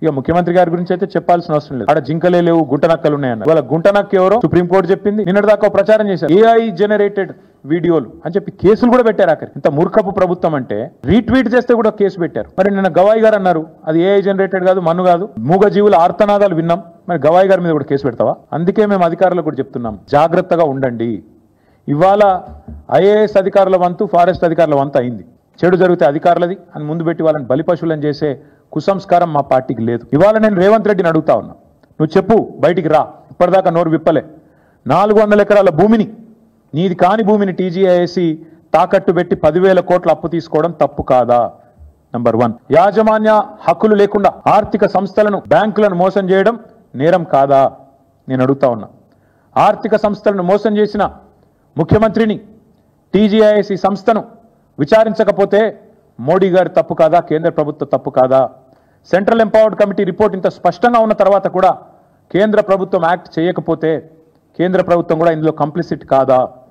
ఇక ముఖ్యమంత్రి గారి గురించి అయితే చెప్పాల్సిన అవసరం లేదు. ఆడ జింకలే లేవు, గుంటనక్కలు ఉన్నాయన్న. వాళ్ళ గుంటనక్క ఎవరో సుప్రీంకోర్టు చెప్పింది. నిన్నటిదాకా ప్రచారం చేశారు, ఏఐ జనరేటెడ్ వీడియోలు అని చెప్పి కేసులు కూడా పెట్టారు. ఆఖరి ఇంత మూర్ఖపు ప్రభుత్వం అంటే రీట్వీట్ చేస్తే కూడా కేసు పెట్టారు. మరి నిన్న గవాయి గారు అన్నారు అది ఏఐ జనరేటెడ్ కాదు, మన్ను కాదు, మూగజీవుల ఆర్తనాదాలు విన్నాం. మరి గవాయి గారి మీద కూడా కేసు పెడతావా? అందుకే మేము అధికారులకు కూడా చెప్తున్నాం, జాగ్రత్తగా ఉండండి. ఇవాళ ఐఏఎస్ అధికారుల వంతు, ఫారెస్ట్ అధికారుల వంతు అయింది. చెడు జరిగితే అధికారులది అని ముందు పెట్టి వాళ్ళని బలిపశువులను చేసే కుసంస్కారం మా పార్టీకి లేదు. ఇవాళ నేను రేవంత్ రెడ్డిని అడుగుతా ఉన్నా, నువ్వు చెప్పు, బయటికి రా. ఇప్పటిదాకా నోరు విప్పలే. 400 ఎకరాల భూమిని, నీది కాని భూమిని టీజీఐఏసీ తాకట్టు పెట్టి 10,000 కోట్ల అప్పు తీసుకోవడం తప్పు కాదా? నంబర్ 1. యాజమాన్య హక్కులు లేకుండా ఆర్థిక సంస్థలను, బ్యాంకులను మోసం చేయడం నేరం కాదా? నేను అడుగుతా ఉన్నా. ఆర్థిక సంస్థలను మోసం చేసిన ముఖ్యమంత్రిని, టీజీఐఏసీ సంస్థను విచారించకపోతే మోడీ గారి తప్పు కాదా? కేంద్ర ప్రభుత్వ తప్పు కాదా? సెంట్రల్ ఎంపవర్డ్ కమిటీ రిపోర్ట్ ఇంత స్పష్టంగా ఉన్న తర్వాత కూడా కేంద్ర ప్రభుత్వం యాక్ట్ చేయకపోతే కేంద్ర ప్రభుత్వం కూడా ఇందులో కంప్లిసిట్ కాదా?